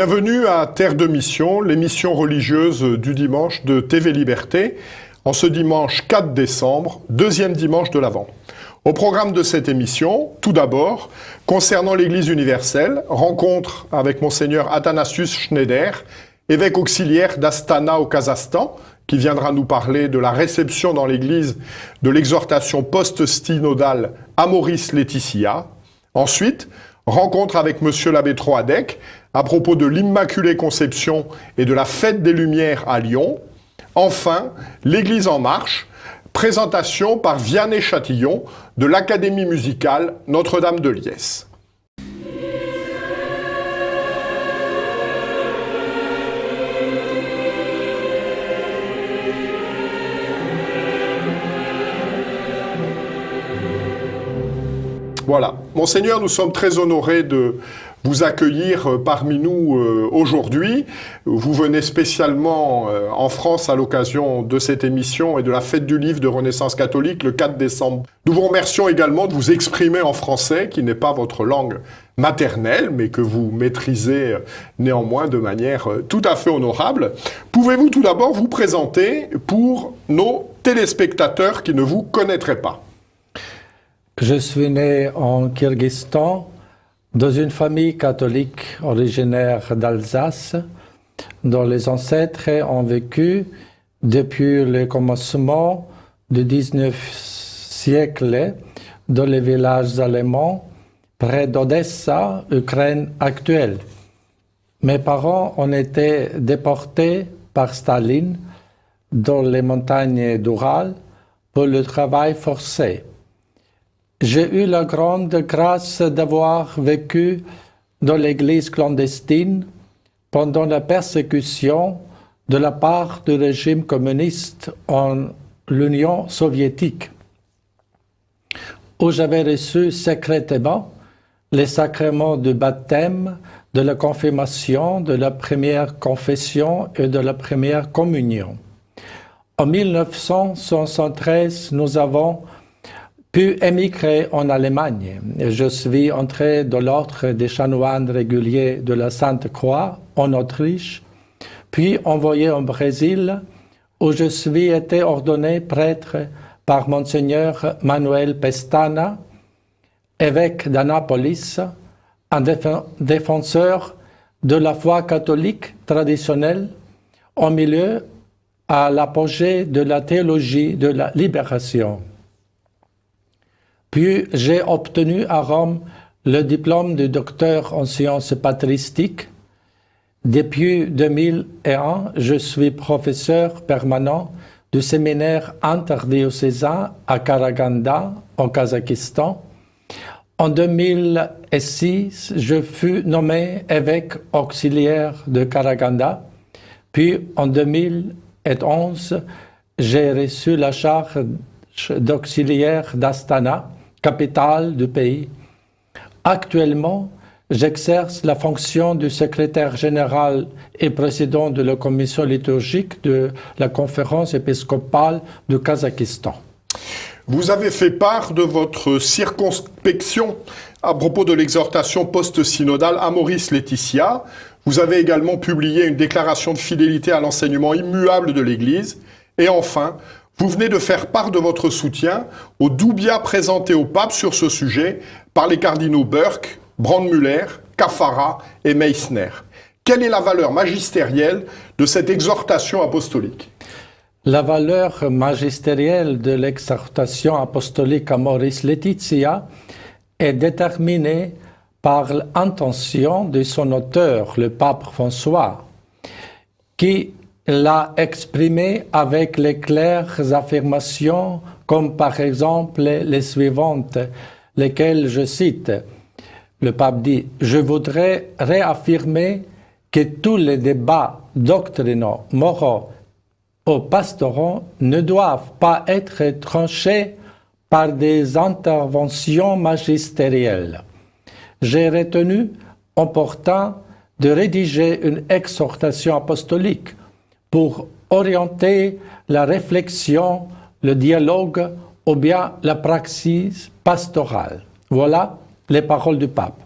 Bienvenue à Terre de Mission, l'émission religieuse du dimanche de TV Liberté, en ce dimanche 4 décembre, deuxième dimanche de l'Avent. Au programme de cette émission, tout d'abord, concernant l'Église universelle, rencontre avec Monseigneur Athanasius Schneider, évêque auxiliaire d'Astana au Kazakhstan, qui viendra nous parler de la réception dans l'Église de l'exhortation post-synodale Amoris Laetitia. Ensuite, rencontre avec Monsieur l'abbé Troadec à propos de l'Immaculée Conception et de la Fête des Lumières à Lyon. Enfin, l'Église en marche, présentation par Vianney Chatillon de l'Académie musicale Notre-Dame de Liesse. Voilà. Monseigneur, nous sommes très honorés de vous accueillir parmi nous aujourd'hui. Vous venez spécialement en France à l'occasion de cette émission et de la fête du livre de Renaissance catholique le 4 décembre. Nous vous remercions également de vous exprimer en français, qui n'est pas votre langue maternelle, mais que vous maîtrisez néanmoins de manière tout à fait honorable. Pouvez-vous tout d'abord vous présenter pour nos téléspectateurs qui ne vous connaîtraient pas ? Je suis né en Kyrgyzstan, dans une famille catholique originaire d'Alsace, dont les ancêtres ont vécu depuis le commencement du XIXe siècle dans les villages allemands près d'Odessa, Ukraine actuelle. Mes parents ont été déportés par Staline dans les montagnes d'Oural pour le travail forcé. J'ai eu la grande grâce d'avoir vécu dans l'église clandestine pendant la persécution de la part du régime communiste en l'Union soviétique, où j'avais reçu secrètement les sacrements du baptême, de la confirmation, de la première confession et de la première communion. En 1973, nous avons pu émigrer en Allemagne. Je suis entré dans l'ordre des chanoines réguliers de la Sainte-Croix en Autriche, puis envoyé au Brésil, où je suis été ordonné prêtre par Monseigneur Manuel Pestana, évêque d'Annapolis, un défenseur de la foi catholique traditionnelle, au milieu à l'apogée de la théologie de la libération. Puis j'ai obtenu à Rome le diplôme de docteur en sciences patristiques. Depuis 2001, je suis professeur permanent du séminaire interdiocésain à Karaganda, au Kazakhstan. En 2006, je fus nommé évêque auxiliaire de Karaganda. Puis en 2011, j'ai reçu la charge d'auxiliaire d'Astana, capitale du pays. Actuellement, j'exerce la fonction du secrétaire général et président de la commission liturgique de la conférence épiscopale du Kazakhstan. Vous avez fait part de votre circonspection à propos de l'exhortation post-synodale Amoris Laetitia. Vous avez également publié une déclaration de fidélité à l'enseignement immuable de l'Église. Et enfin, vous venez de faire part de votre soutien au doubia présenté au pape sur ce sujet par les cardinaux Burke, Brandmüller, Caffarra et Meissner. Quelle est la valeur magistérielle de cette exhortation apostolique ? La valeur magistérielle de l'exhortation apostolique Amoris Laetitia est déterminée par l'intention de son auteur, le pape François, qui l'a exprimé avec les claires affirmations, comme par exemple les suivantes, lesquelles je cite. Le pape dit « Je voudrais réaffirmer que tous les débats doctrinaux, moraux ou pastoraux ne doivent pas être tranchés par des interventions magistérielles. J'ai retenu opportun de rédiger une exhortation apostolique pour orienter la réflexion, le dialogue ou bien la praxis pastorale. Voilà les paroles du pape.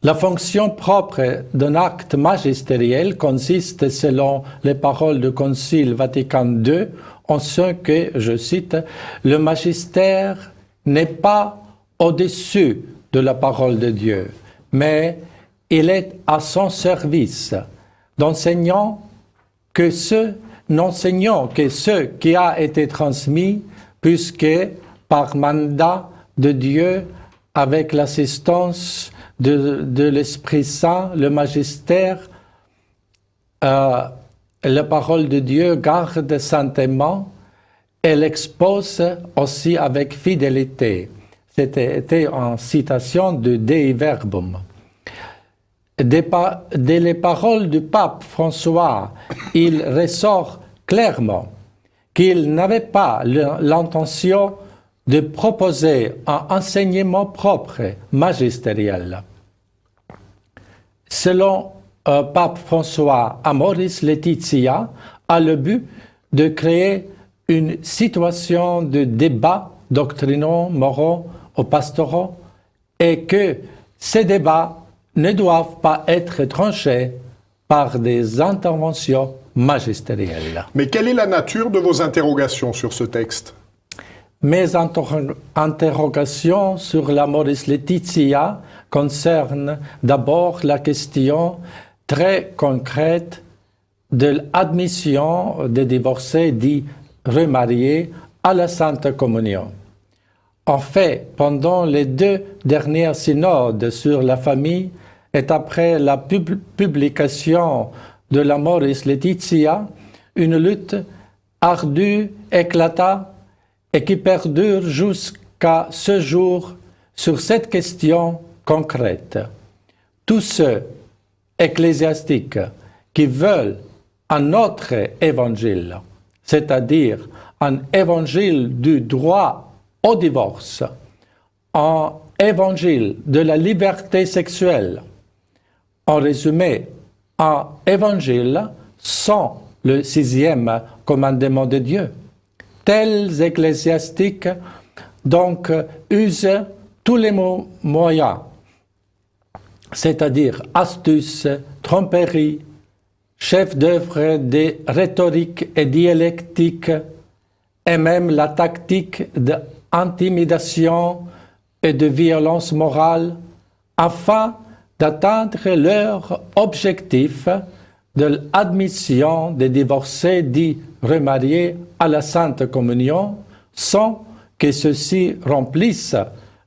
La fonction propre d'un acte magistériel consiste, selon les paroles du Concile Vatican II, en ce que, je cite, « le magistère n'est pas au-dessus de la parole de Dieu, mais il est à son service, n'enseignant que ce qui a été transmis, puisque par mandat de Dieu, avec l'assistance de l'Esprit Saint, le magistère, la parole de Dieu garde saintement et l'expose aussi avec fidélité. C'était en citation de Dei Verbum. Dès les paroles du pape François, il ressort clairement qu'il n'avait pas l'intention de proposer un enseignement propre, magistériel. Selon pape François, Amoris Laetitia a le but de créer une situation de débat doctrinaux, moraux ou pastoraux, et que ces débats ne doivent pas être tranchés par des interventions magistérielles. Mais quelle est la nature de vos interrogations sur ce texte? Mes interrogations sur l'Amoris Laetitia concernent d'abord la question très concrète de l'admission des divorcés dits remariés à la Sainte Communion. En fait, pendant les 2 derniers synodes sur la famille et après la publication de l'Amoris Laetitia, une lutte ardue éclata et qui perdure jusqu'à ce jour sur cette question concrète. Tous ceux ecclésiastiques qui veulent un autre évangile, c'est-à-dire un évangile du droit au divorce, un évangile de la liberté sexuelle, en résumé, un évangile sans le 6e commandement de Dieu. Tels ecclésiastiques donc usent tous les moyens, c'est-à-dire astuces, tromperies, chefs d'œuvre de rhétorique et dialectique, et même la tactique d'intimidation et de violence morale, afin d'atteindre leur objectif de l'admission des divorcés dits remariés à la Sainte Communion, sans que ceux-ci remplissent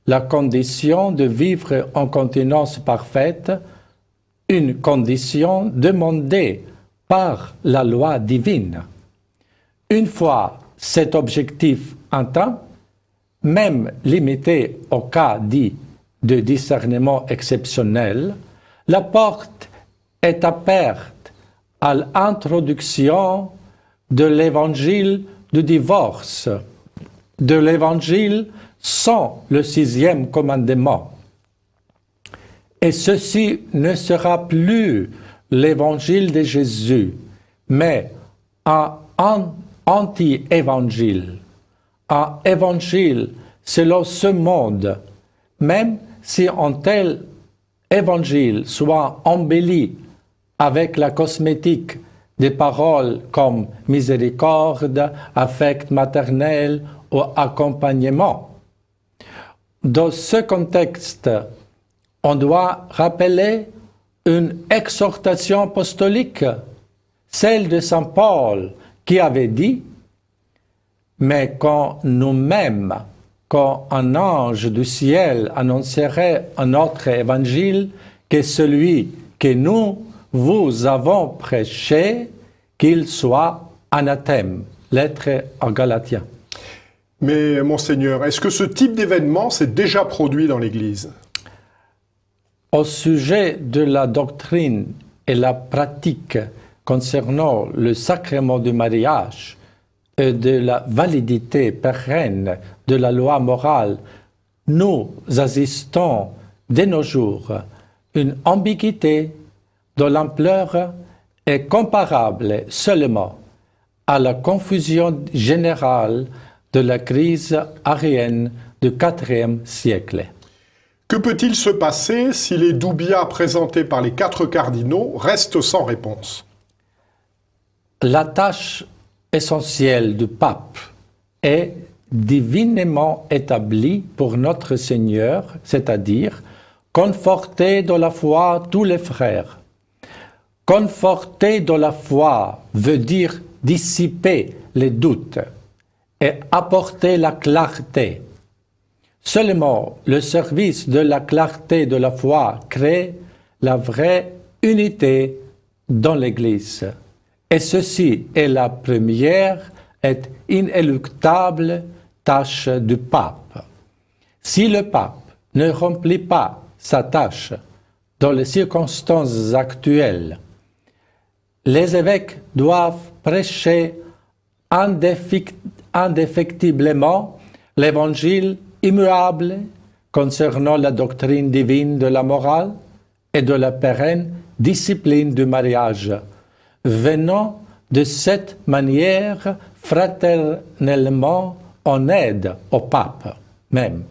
la condition de vivre en continence parfaite, une condition demandée par la loi divine. Une fois cet objectif atteint, même limité au cas dit de discernement exceptionnel, la porte est ouverte à l'introduction de l'évangile du divorce, de l'évangile sans le 6e commandement. Et ceci ne sera plus l'évangile de Jésus, mais un anti-évangile, un évangile selon ce monde, même si un tel évangile soit embelli avec la cosmétique des paroles comme miséricorde, affect maternel ou accompagnement. Dans ce contexte, on doit rappeler une exhortation apostolique, celle de saint Paul, qui avait dit « Mais quand nous-mêmes, quand un ange du ciel annoncerait un autre évangile que celui que nous vous avons prêché, qu'il soit anathème. » Lettre aux Galatiens. Mais, Monseigneur, est-ce que ce type d'événement s'est déjà produit dans l'Église? Au sujet de la doctrine et la pratique concernant le sacrement du mariage et de la validité pérenne de la loi morale, nous assistons de nos jours une ambiguïté dont l'ampleur est comparable seulement à la confusion générale de la crise arienne du IVe siècle. Que peut-il se passer si les doubias présentés par les 4 cardinaux restent sans réponse? La tâche essentielle du pape est divinement établie pour notre Seigneur, c'est-à-dire conforter dans la foi tous les frères. Conforter dans la foi veut dire dissiper les doutes et apporter la clarté. Seulement le service de la clarté de la foi crée la vraie unité dans l'Église. Et ceci est la première et inéluctable tâche du pape. Si le pape ne remplit pas sa tâche dans les circonstances actuelles, les évêques doivent prêcher indéfectiblement l'évangile immuable concernant la doctrine divine de la morale et de la pérenne discipline du mariage, venant de cette manière fraternellement en aide au pape même,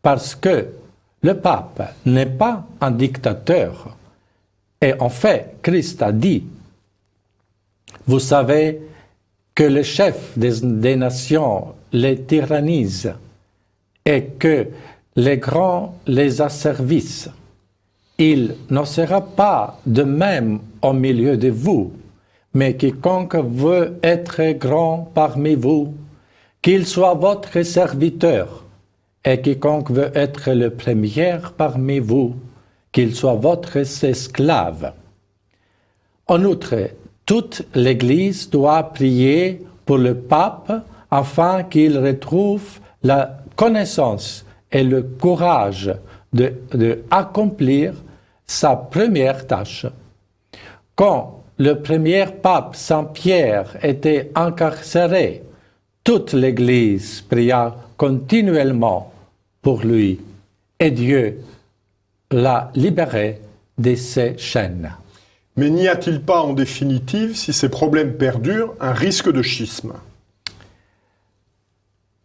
parce que le pape n'est pas un dictateur. Et en fait, Christ a dit, vous savez que le chef des nations les tyrannise et que les grands les asservissent. Il n'en sera pas de même au milieu de vous, mais quiconque veut être grand parmi vous, qu'il soit votre serviteur, et quiconque veut être le premier parmi vous, qu'il soit votre esclave. En outre, toute l'Église doit prier pour le pape afin qu'il retrouve la connaissance et le courage de accomplir sa première tâche. Quand le premier pape Saint-Pierre était incarcéré, toute l'Église pria continuellement pour lui et Dieu l'a libéré de ses chaînes. Mais n'y a-t-il pas en définitive, si ces problèmes perdurent, un risque de schisme?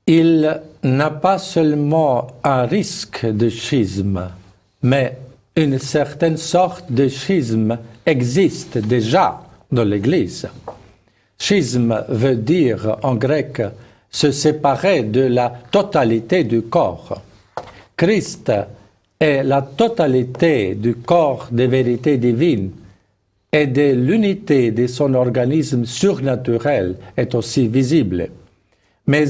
Il n'a pas seulement un risque de schisme, mais une certaine sorte de schisme existe déjà dans l'Église. Schisme veut dire en grec se séparer de la totalité du corps. Christ est la totalité du corps des vérités divines et de l'unité de son organisme surnaturel est aussi visible. Mais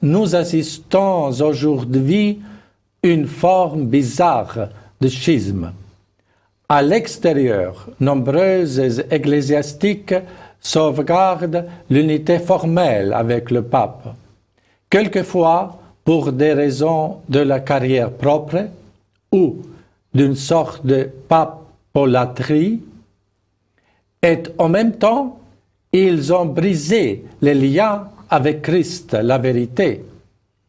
nous assistons aujourd'hui à une forme bizarre de schisme. À l'extérieur, nombreuses ecclésiastiques sauvegardent l'unité formelle avec le pape, quelquefois pour des raisons de la carrière propre ou d'une sorte de papolatrie, et en même temps, ils ont brisé les liens avec Christ, la vérité,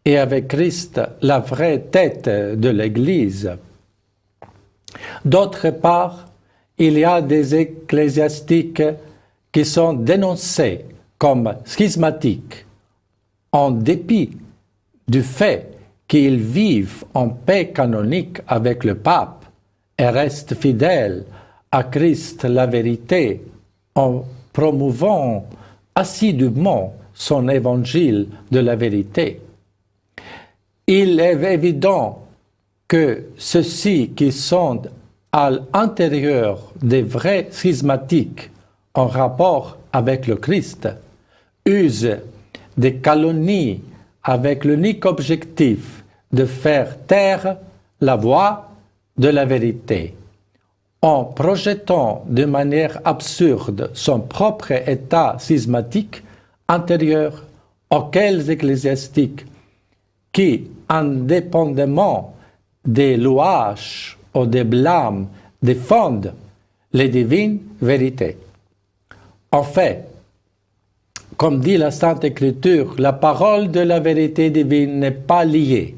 et avec Christ, la vraie tête de l'Église. D'autre part, il y a des ecclésiastiques qui sont dénoncés comme schismatiques en dépit du fait qu'ils vivent en paix canonique avec le pape et restent fidèles à Christ la vérité en promouvant assidûment son évangile de la vérité. Il est évident que ceux-ci qui sont à l'intérieur des vrais schismatiques en rapport avec le Christ usent des calomnies avec l'unique objectif de faire taire la voix de la vérité, en projetant de manière absurde son propre état schismatique intérieur auquel ecclésiastiques qui, indépendamment des louages ou des blâmes, défendent les divines vérités. En fait, comme dit la Sainte Écriture, la parole de la vérité divine n'est pas liée.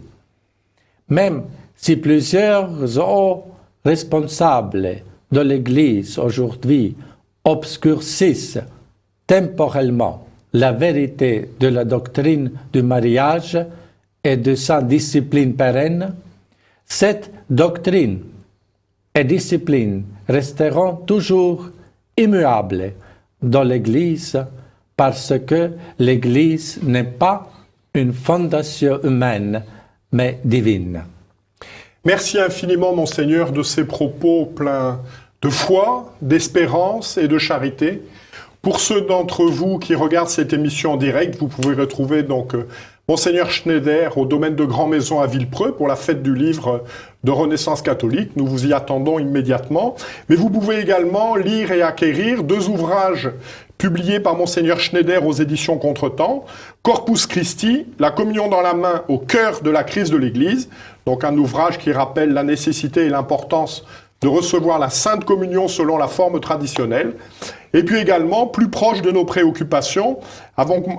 Même si plusieurs hauts responsables de l'Église aujourd'hui obscurcissent temporellement la vérité de la doctrine du mariage et de sa discipline pérenne, Cette doctrine et discipline resteront toujours immuables dans l'Église parce que l'Église n'est pas une fondation humaine, mais divine. Merci infiniment, Monseigneur, de ces propos pleins de foi, d'espérance et de charité. Pour ceux d'entre vous qui regardent cette émission en direct, vous pouvez retrouver donc Monseigneur Schneider au domaine de Grand Maison à Villepreux pour la fête du livre de Renaissance catholique. Nous vous y attendons immédiatement. Mais vous pouvez également lire et acquérir 2 ouvrages publiés par Monseigneur Schneider aux éditions Contretemps. Corpus Christi, la communion dans la main au cœur de la crise de l'Église. Donc un ouvrage qui rappelle la nécessité et l'importance de recevoir la Sainte Communion selon la forme traditionnelle. Et puis également, plus proche de nos préoccupations,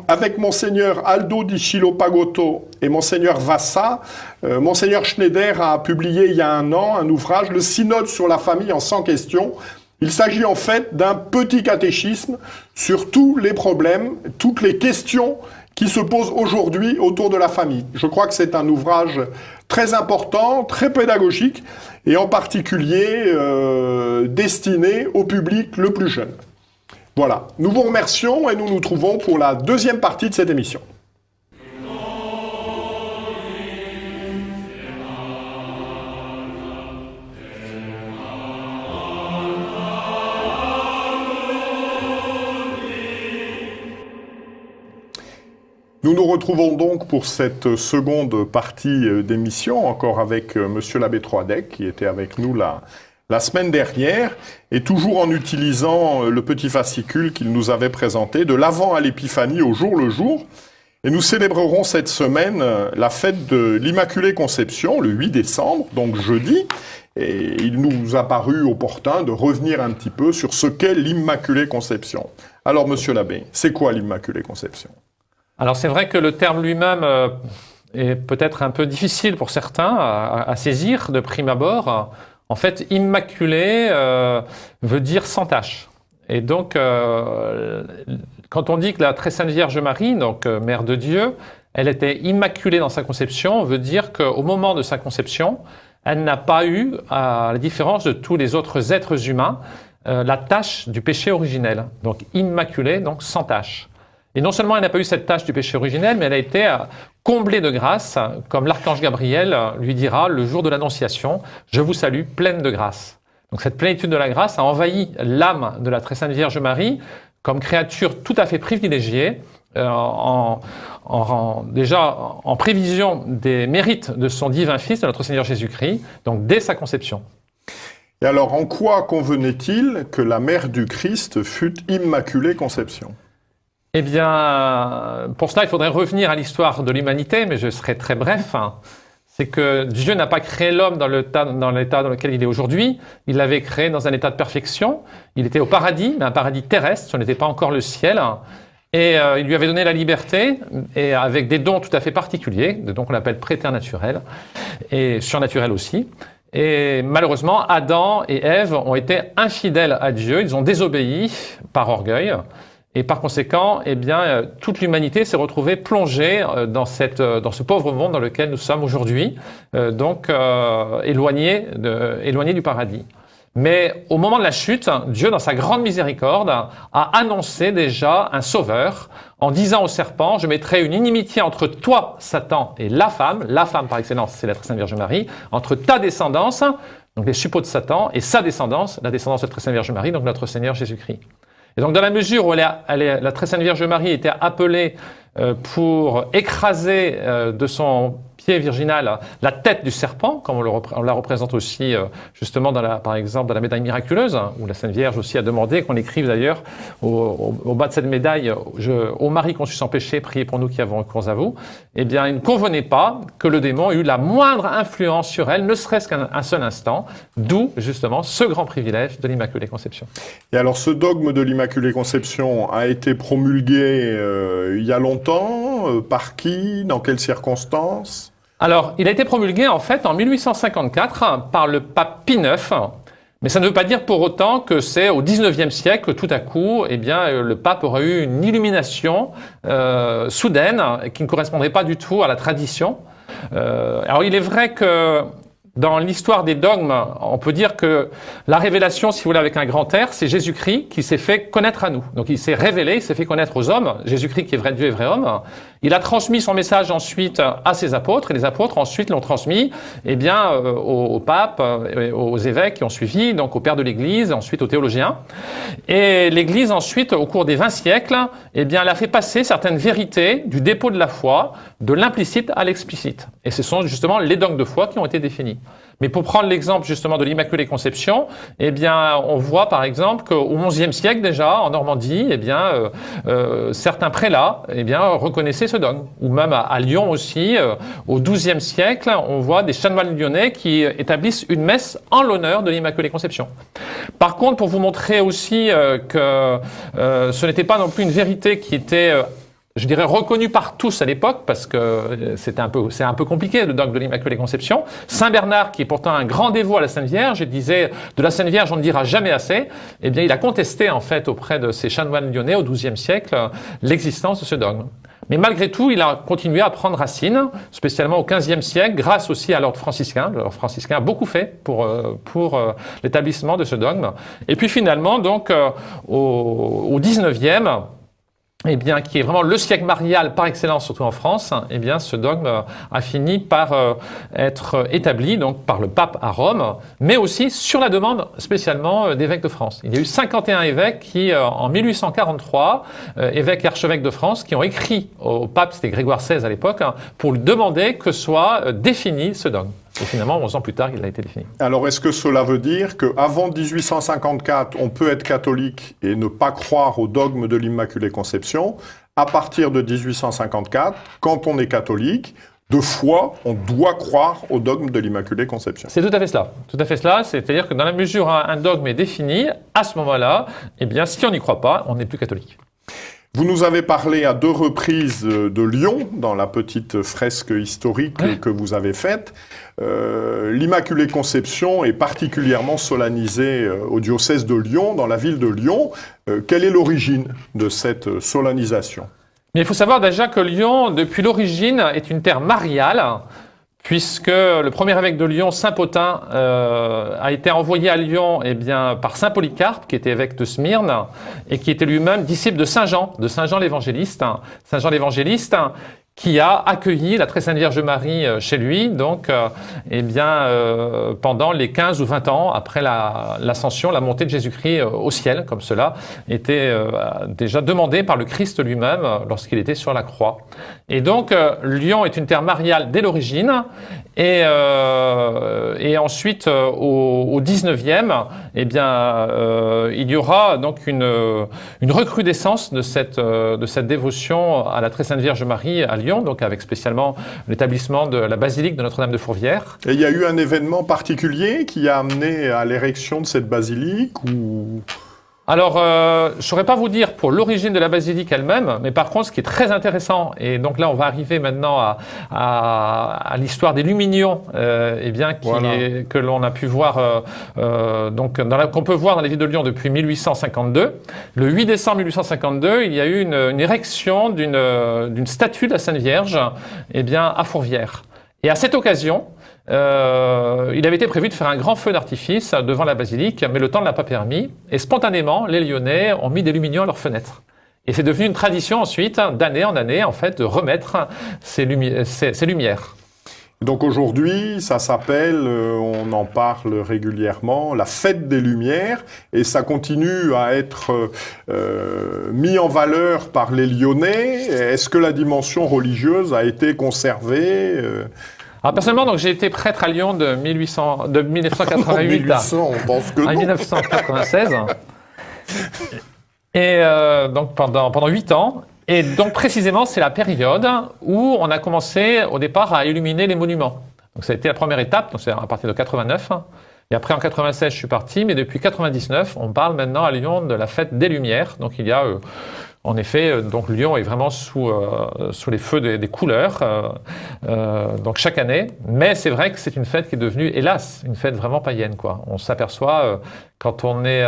avec Monseigneur Aldo Di Scilopagotto et Monseigneur Vassa, Monseigneur Schneider a publié il y a 1 an un ouvrage, le Synode sur la famille en 100 questions. Il s'agit en fait d'un petit catéchisme sur tous les problèmes, toutes les questions qui se posent aujourd'hui autour de la famille. Je crois que c'est un ouvrage très important, très pédagogique, et en particulier destiné au public le plus jeune. Voilà, nous vous remercions et nous nous trouvons pour la 2e partie de cette émission. Nous nous retrouvons donc pour cette seconde partie d'émission, encore avec Monsieur l'abbé Troadec, qui était avec nous la semaine dernière, et toujours en utilisant le petit fascicule qu'il nous avait présenté, de l'Avent à l'Épiphanie au jour le jour. Et nous célébrerons cette semaine la fête de l'Immaculée Conception, le 8 décembre, donc jeudi. Et il nous a paru opportun de revenir un petit peu sur ce qu'est l'Immaculée Conception. Alors, Monsieur l'abbé, c'est quoi l'Immaculée Conception ? Alors c'est vrai que le terme lui-même est peut-être un peu difficile pour certains à saisir de prime abord. En fait, immaculé veut dire sans tache. Et donc, quand on dit que la très sainte Vierge Marie, donc Mère de Dieu, elle était immaculée dans sa conception, on veut dire qu'au moment de sa conception, elle n'a pas eu, à la différence de tous les autres êtres humains, la tache du péché originel. Donc immaculée, donc sans tache. Et non seulement elle n'a pas eu cette tâche du péché originel, mais elle a été comblée de grâce, comme l'archange Gabriel lui dira le jour de l'Annonciation, « Je vous salue, pleine de grâce ». Donc cette plénitude de la grâce a envahi l'âme de la très sainte Vierge Marie comme créature tout à fait privilégiée, déjà en prévision des mérites de son divin Fils, de notre Seigneur Jésus-Christ, donc dès sa conception. Et alors, en quoi convenait-il que la mère du Christ fût Immaculée Conception ? Eh bien, pour cela, il faudrait revenir à l'histoire de l'humanité, mais je serai très bref. C'est que Dieu n'a pas créé l'homme dans l'état dans lequel il est aujourd'hui. Il l'avait créé dans un état de perfection. Il était au paradis, mais un paradis terrestre, ce n'était pas encore le ciel. Et il lui avait donné la liberté, et avec des dons tout à fait particuliers, des dons qu'on appelle préternaturels, et surnaturels aussi. Et malheureusement, Adam et Ève ont été infidèles à Dieu, ils ont désobéi par orgueil. Et par conséquent, eh bien, toute l'humanité s'est retrouvée plongée dans ce pauvre monde dans lequel nous sommes aujourd'hui, éloignés du paradis. Mais au moment de la chute, Dieu, dans sa grande miséricorde, a annoncé déjà un sauveur en disant au serpent, je mettrai une inimitié entre toi, Satan, et la femme par excellence, c'est la très sainte Vierge Marie, entre ta descendance, donc les suppôts de Satan, et sa descendance, la descendance de la très sainte Vierge Marie, donc notre Seigneur Jésus-Christ. Et donc, dans la mesure où la très sainte Vierge Marie était appelée pour écraser de son pied virginal la tête du serpent, comme on la représente aussi justement par exemple dans la médaille miraculeuse, où la Sainte Vierge aussi a demandé qu'on écrive d'ailleurs au bas de cette médaille ô Marie conçue sans péché, priez pour nous qui avons recours à vous. Eh bien, il ne convenait pas que le démon ait eu la moindre influence sur elle, ne serait-ce qu'un seul instant, d'où justement ce grand privilège de l'Immaculée Conception. Et alors, ce dogme de l'Immaculée Conception a été promulgué il y a longtemps, par qui, dans quelles circonstances ? Alors, il a été promulgué en fait en 1854 par le pape Pie IX, mais ça ne veut pas dire pour autant que c'est au XIXe siècle que tout à coup, eh bien, le pape aurait eu une illumination soudaine qui ne correspondrait pas du tout à la tradition. Alors, il est vrai que Dans l'histoire des dogmes, on peut dire que la révélation, si vous voulez, avec un grand R, c'est Jésus-Christ qui s'est fait connaître à nous. Donc il s'est révélé, il s'est fait connaître aux hommes. Jésus-Christ qui est vrai Dieu et vrai homme. Il a transmis son message ensuite à ses apôtres, et les apôtres ensuite l'ont transmis, eh bien, au pape, aux évêques qui ont suivi, donc au père de l'Église, ensuite aux théologiens. Et l'Église ensuite, au cours des 20 siècles, eh bien, elle a fait passer certaines vérités du dépôt de la foi, de l'implicite à l'explicite. Et ce sont justement les dogmes de foi qui ont été définis. Mais pour prendre l'exemple justement de l'Immaculée Conception, eh bien, on voit par exemple qu'au XIe siècle déjà, en Normandie, eh bien, certains prélats, eh bien, reconnaissaient ce dogme. Ou même à Lyon aussi, au XIIe siècle, on voit des chanoines lyonnais qui établissent une messe en l'honneur de l'Immaculée Conception. Par contre, pour vous montrer aussi que ce n'était pas non plus une vérité qui était je dirais reconnu par tous à l'époque, parce que c'est un peu compliqué, le dogme de l'Immaculée Conception. Saint Bernard, qui est pourtant un grand dévot à la Sainte Vierge, il disait de la Sainte Vierge on ne dira jamais assez. Eh bien, il a contesté en fait auprès de ces chanoines lyonnais au XIIe siècle l'existence de ce dogme. Mais malgré tout, il a continué à prendre racine, spécialement au XVe siècle, grâce aussi à l'ordre franciscain. L'ordre franciscain a beaucoup fait pour l'établissement de ce dogme. Et puis finalement, donc, au XIXe, eh bien, qui est vraiment le siècle marial par excellence, surtout en France, eh bien, ce dogme a fini par être établi, donc, par le pape à Rome, mais aussi sur la demande spécialement d'évêques de France. Il y a eu 51 évêques qui, en 1843, évêques et archevêques de France, qui ont écrit au pape, c'était Grégoire XVI à l'époque, pour lui demander que soit défini ce dogme. Et finalement, 11 ans plus tard, il a été défini. Alors, est-ce que cela veut dire qu'avant 1854, on peut être catholique et ne pas croire au dogme de l'Immaculée Conception? À partir de 1854, quand on est catholique, de foi, on doit croire au dogme de l'Immaculée Conception. C'est tout à fait cela. Tout à fait cela. C'est-à-dire que dans la mesure où un dogme est défini, à ce moment-là, eh bien, si on n'y croit pas, on n'est plus catholique. Vous nous avez parlé à 2 reprises de Lyon, dans la petite fresque historique que vous avez faite. L'Immaculée Conception est particulièrement solennisée au diocèse de Lyon, dans la ville de Lyon. Quelle est l'origine de cette solennisation? Mais il faut savoir déjà que Lyon, depuis l'origine, est une terre mariale, puisque le premier évêque de Lyon, Saint Pothin, a été envoyé à Lyon par Saint Polycarpe, qui était évêque de Smyrne, et qui était lui-même disciple de Saint Jean l'Évangéliste. Saint Jean l'Évangéliste, qui a accueilli la Très Sainte Vierge Marie chez lui, donc, pendant les 15 ou 20 ans après l'ascension, la montée de Jésus-Christ au ciel, comme cela était déjà demandé par le Christ lui-même lorsqu'il était sur la croix. Et donc, Lyon est une terre mariale dès l'origine, et ensuite, au 19e, il y aura donc une recrudescence de cette dévotion à la Très Sainte Vierge Marie à Lyon, donc avec spécialement l'établissement de la basilique de Notre-Dame de Fourvière. Et il y a eu un événement particulier qui a amené à l'érection de cette basilique ou... Alors, je ne saurais pas vous dire pour l'origine de la basilique elle-même, mais par contre, ce qui est très intéressant, et donc là, on va arriver maintenant à l'histoire des Luminions, que l'on a pu voir, qu'on peut voir dans les villes de Lyon depuis 1852. Le 8 décembre 1852, il y a eu une érection d'une statue de la Sainte Vierge, à Fourvière. Et à cette occasion, il avait été prévu de faire un grand feu d'artifice devant la basilique, mais le temps ne l'a pas permis. Et spontanément, les Lyonnais ont mis des luminions à leurs fenêtres. Et c'est devenu une tradition ensuite, d'année en année, en fait, de remettre ces lumières. Donc aujourd'hui, ça s'appelle, on en parle régulièrement, la fête des Lumières, et ça continue à être mis en valeur par les Lyonnais. Est-ce que la dimension religieuse a été conservée Alors personnellement, donc j'ai été prêtre à Lyon de 1988 à 1996, et donc pendant 8 ans. Et donc précisément, c'est la période où on a commencé au départ à illuminer les monuments. Donc ça a été la première étape, donc c'est à partir de 89. Et après en 96, je suis parti, mais depuis 99, on parle maintenant à Lyon de la fête des Lumières. Donc il y a En effet, donc Lyon est vraiment sous les feux des couleurs, donc chaque année. Mais c'est vrai que c'est une fête qui est devenue, hélas, une fête vraiment païenne, quoi. On s'aperçoit quand on est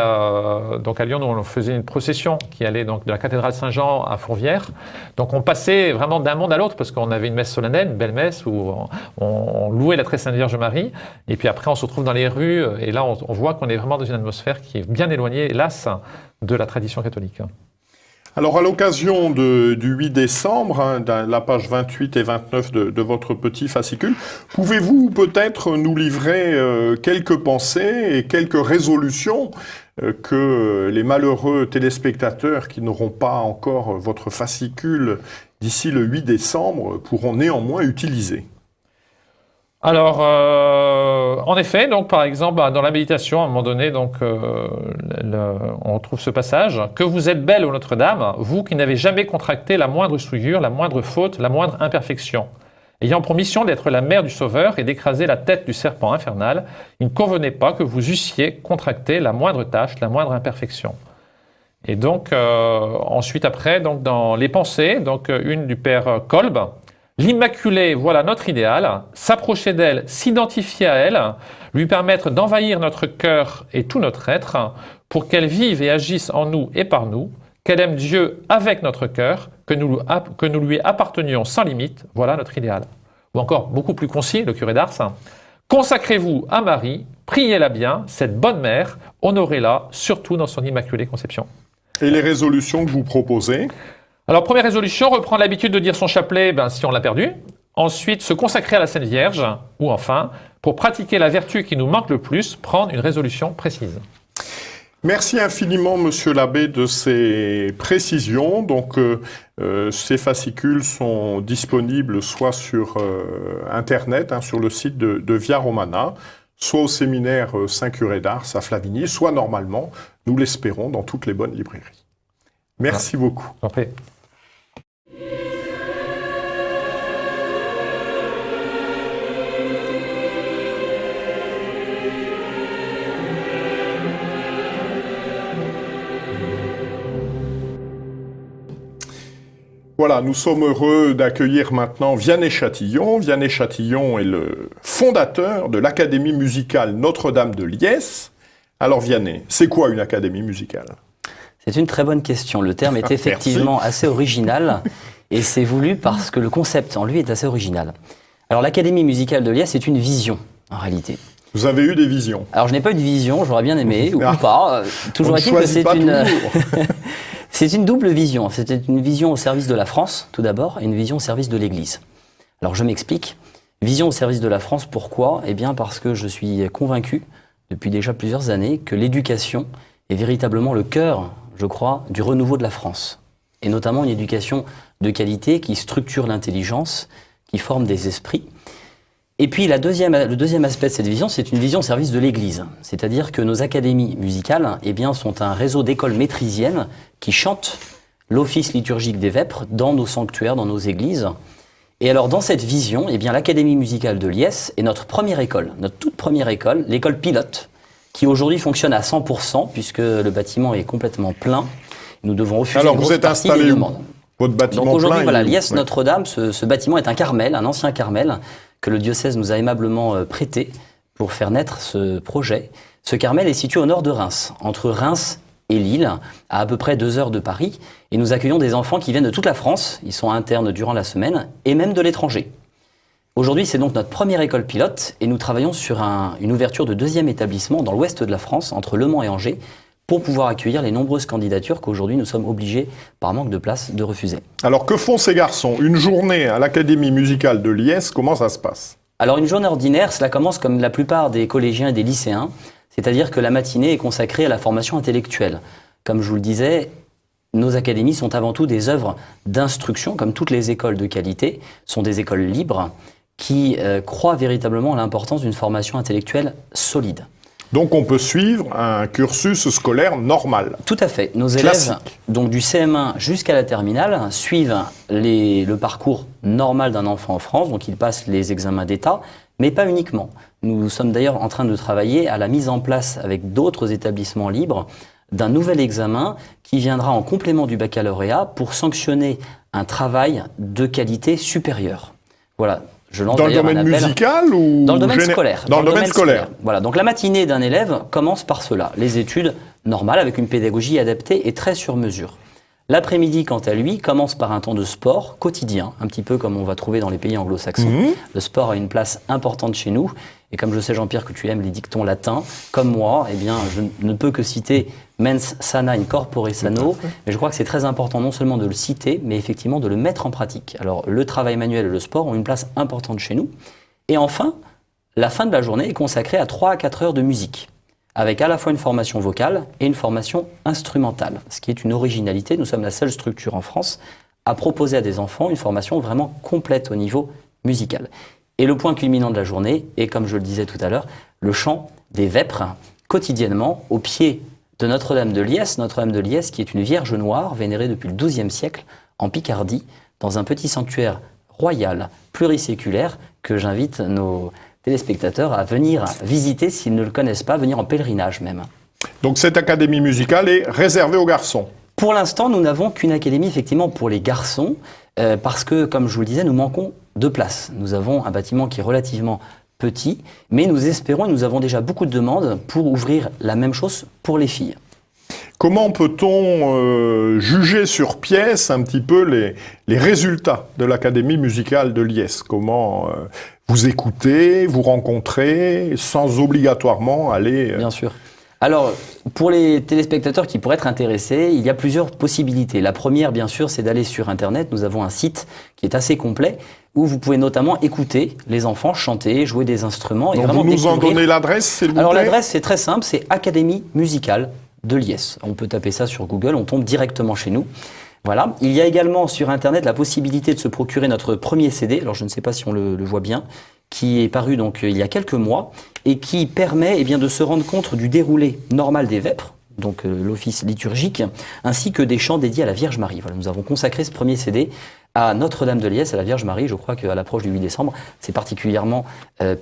donc à Lyon, où on faisait une procession qui allait donc de la cathédrale Saint-Jean à Fourvière. Donc on passait vraiment d'un monde à l'autre parce qu'on avait une messe solennelle, une belle messe où on louait la très sainte Vierge Marie. Et puis après, on se retrouve dans les rues et là, on voit qu'on est vraiment dans une atmosphère qui est bien éloignée, hélas, de la tradition catholique. Alors, à l'occasion du 8 décembre, la page 28 et 29 de votre petit fascicule, pouvez-vous peut-être nous livrer quelques pensées et quelques résolutions que les malheureux téléspectateurs qui n'auront pas encore votre fascicule d'ici le 8 décembre pourront néanmoins utiliser? Alors, en effet, donc par exemple, dans la méditation, à un moment donné, donc, on retrouve ce passage « Que vous êtes belle, ô Notre-Dame, vous qui n'avez jamais contracté la moindre souillure, la moindre faute, la moindre imperfection. Ayant pour mission d'être la mère du Sauveur et d'écraser la tête du serpent infernal, il ne convenait pas que vous eussiez contracté la moindre tâche, la moindre imperfection. » Et donc, ensuite, après, donc, dans les pensées, donc, une du père Kolb, l'Immaculée, voilà notre idéal, s'approcher d'elle, s'identifier à elle, lui permettre d'envahir notre cœur et tout notre être, pour qu'elle vive et agisse en nous et par nous, qu'elle aime Dieu avec notre cœur, que nous lui appartenions sans limite, voilà notre idéal. Ou encore, beaucoup plus concis, le curé d'Ars, consacrez-vous à Marie, priez-la bien, cette bonne mère, honorez-la, surtout dans son Immaculée Conception. Et les résolutions que vous proposez? Alors, première résolution, reprendre l'habitude de dire son chapelet si on l'a perdu. Ensuite, se consacrer à la Sainte Vierge. Ou enfin, pour pratiquer la vertu qui nous manque le plus, prendre une résolution précise. Merci infiniment, Monsieur l'abbé, de ces précisions. Donc, ces fascicules sont disponibles soit sur Internet, sur le site de Via Romana, soit au séminaire Saint-Curé d'Ars à Flavigny, soit normalement, nous l'espérons, dans toutes les bonnes librairies. Merci beaucoup. En paix. Voilà, nous sommes heureux d'accueillir maintenant Vianney Chatillon. Vianney Chatillon est le fondateur de l'Académie musicale Notre-Dame de Liesse. Alors Vianney, c'est quoi une académie musicale? C'est une très bonne question. Le terme est effectivement assez original et c'est voulu parce que le concept en lui est assez original. Alors l'Académie musicale de Liesse, c'est une vision en réalité. Vous avez eu des visions? Alors je n'ai pas eu de vision, j'aurais bien aimé ou pas. Toujours est-il que c'est une... C'est une double vision. C'était une vision au service de la France, tout d'abord, et une vision au service de l'Église. Alors je m'explique. Vision au service de la France, pourquoi? Eh bien parce que je suis convaincu, depuis déjà plusieurs années, que l'éducation est véritablement le cœur, je crois, du renouveau de la France. Et notamment une éducation de qualité qui structure l'intelligence, qui forme des esprits. Et puis le deuxième aspect de cette vision, c'est une vision au service de l'Église. C'est-à-dire que nos académies musicales sont un réseau d'écoles maîtrisiennes qui chantent l'office liturgique des vêpres dans nos sanctuaires, dans nos églises. Et alors dans cette vision, l'Académie musicale de Liesse est notre première école, notre toute première école, l'école pilote, qui aujourd'hui fonctionne à 100% puisque le bâtiment est complètement plein. Nous devons refuser alors une vous grosse êtes partie installé des où? demandes. Votre bâtiment Donc aujourd'hui, plein, Liesse Notre-Dame, ce bâtiment est un carmel, un ancien carmel, que le diocèse nous a aimablement prêté pour faire naître ce projet. Ce carmel est situé au nord de Reims, entre Reims et Lille, à peu près 2 heures de Paris. Et nous accueillons des enfants qui viennent de toute la France, ils sont internes durant la semaine, et même de l'étranger. Aujourd'hui, c'est donc notre première école pilote, et nous travaillons sur une ouverture de 2e établissement dans l'ouest de la France, entre Le Mans et Angers, pour pouvoir accueillir les nombreuses candidatures qu'aujourd'hui nous sommes obligés, par manque de place, de refuser. Alors que font ces garçons? Une journée à l'Académie musicale de Liesse, comment ça se passe? Alors une journée ordinaire, cela commence comme la plupart des collégiens et des lycéens, c'est-à-dire que la matinée est consacrée à la formation intellectuelle. Comme je vous le disais, nos académies sont avant tout des œuvres d'instruction, comme toutes les écoles de qualité, sont des écoles libres qui croient véritablement à l'importance d'une formation intellectuelle solide. Donc on peut suivre un cursus scolaire normal. Tout à fait. Nos élèves, donc du CM1 jusqu'à la terminale, suivent le parcours normal d'un enfant en France, donc ils passent les examens d'État, mais pas uniquement. Nous sommes d'ailleurs en train de travailler à la mise en place avec d'autres établissements libres d'un nouvel examen qui viendra en complément du baccalauréat pour sanctionner un travail de qualité supérieure. Voilà. Je lance dans le domaine musical ou dans le domaine scolaire. Dans le domaine scolaire. Voilà. Donc la matinée d'un élève commence par cela. Les études normales avec une pédagogie adaptée et très sur mesure. L'après-midi, quant à lui, commence par un temps de sport quotidien, un petit peu comme on va trouver dans les pays anglo-saxons. Le sport a une place importante chez nous. Et comme je sais, Jean-Pierre, que tu aimes les dictons latins, comme moi, eh bien, je ne peux que citer mens sana in corpore sano. Mais je crois que c'est très important non seulement de le citer, mais effectivement de le mettre en pratique. Alors, le travail manuel et le sport ont une place importante chez nous. Et enfin, la fin de la journée est consacrée à 3 à 4 heures de musique, avec à la fois une formation vocale et une formation instrumentale, ce qui est une originalité. Nous sommes la seule structure en France à proposer à des enfants une formation vraiment complète au niveau musical. Et le point culminant de la journée est, comme je le disais tout à l'heure, le chant des vêpres, quotidiennement au pied de Notre-Dame de Liesse. Notre-Dame de Liesse qui est une Vierge noire vénérée depuis le XIIe siècle en Picardie, dans un petit sanctuaire royal, pluriséculaire, que j'invite nos téléspectateurs à venir visiter s'ils ne le connaissent pas, venir en pèlerinage même. Donc cette académie musicale est réservée aux garçons? Pour l'instant, nous n'avons qu'une académie effectivement pour les garçons, parce que, comme je vous le disais, nous manquons de place. Nous avons un bâtiment qui est relativement petit, mais nous espérons, et nous avons déjà beaucoup de demandes pour ouvrir la même chose pour les filles. Comment peut-on juger sur pièce un petit peu les résultats de l'Académie musicale de Liesse? Comment vous écoutez, vous rencontrez, sans obligatoirement aller... Bien sûr. Alors, pour les téléspectateurs qui pourraient être intéressés, il y a plusieurs possibilités. La première, bien sûr, c'est d'aller sur Internet. Nous avons un site qui est assez complet, où vous pouvez notamment écouter les enfants chanter, jouer des instruments. Et donc vraiment vous nous en donnez l'adresse, s'il vous plaît? Alors l'adresse, c'est très simple, c'est Académie musicale de Liesse. On peut taper ça sur Google, on tombe directement chez nous. Voilà. Il y a également sur Internet la possibilité de se procurer notre premier CD, alors je ne sais pas si on le voit bien, qui est paru donc il y a quelques mois et qui permet de se rendre compte du déroulé normal des vêpres, donc l'office liturgique, ainsi que des chants dédiés à la Vierge Marie. Voilà, nous avons consacré ce premier CD à Notre-Dame de Liesse, à la Vierge Marie. Je crois qu'à l'approche du 8 décembre, c'est particulièrement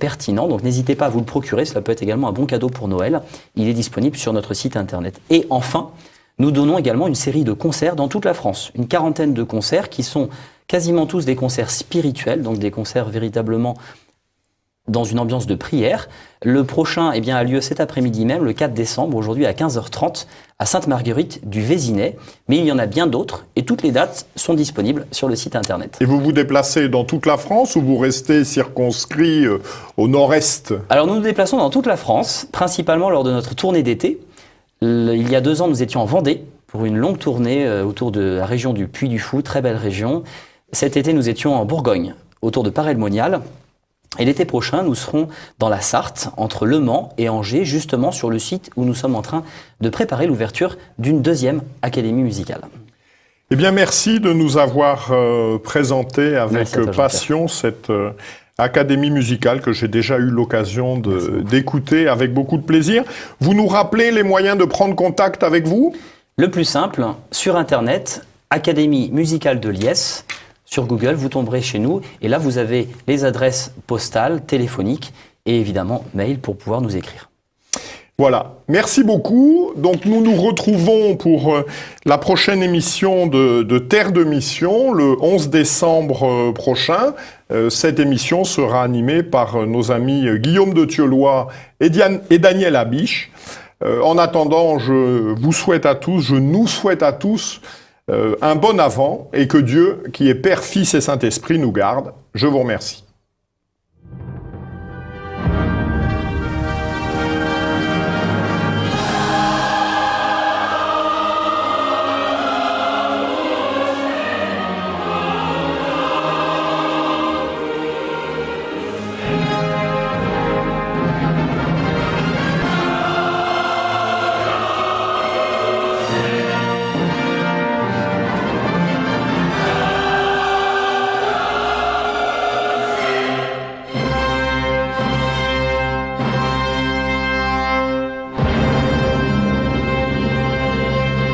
pertinent. Donc n'hésitez pas à vous le procurer, cela peut être également un bon cadeau pour Noël. Il est disponible sur notre site internet. Et enfin, nous donnons également une série de concerts dans toute la France. Une quarantaine de concerts qui sont quasiment tous des concerts spirituels, donc des concerts véritablement dans une ambiance de prière. Le prochain a lieu cet après-midi même, le 4 décembre, aujourd'hui à 15h30, à Sainte-Marguerite du Vésinet. Mais il y en a bien d'autres et toutes les dates sont disponibles sur le site internet. Et vous vous déplacez dans toute la France ou vous restez circonscrit au nord-est? Alors nous nous déplaçons dans toute la France, principalement lors de notre tournée d'été. Il y a 2 ans, nous étions en Vendée pour une longue tournée autour de la région du Puy-du-Fou, très belle région. Cet été, nous étions en Bourgogne, autour de Paray-le-Monial. Et l'été prochain, nous serons dans la Sarthe, entre Le Mans et Angers, justement sur le site où nous sommes en train de préparer l'ouverture d'une 2e académie musicale. Eh bien, merci de nous avoir présenté avec passion cette académie musicale que j'ai déjà eu l'occasion d'écouter avec beaucoup de plaisir. Vous nous rappelez les moyens de prendre contact avec vous? Le plus simple, sur Internet, Académie musicale de Liesse. Sur Google, vous tomberez chez nous et là, vous avez les adresses postales, téléphoniques et évidemment mail pour pouvoir nous écrire. Voilà, merci beaucoup. Donc nous nous retrouvons pour la prochaine émission de Terre de Mission, le 11 décembre prochain. Cette émission sera animée par nos amis Guillaume de Thieulois et Daniel Abiche. En attendant, je nous souhaite à tous un bon Avant et que Dieu, qui est Père, Fils et Saint-Esprit, nous garde. Je vous remercie.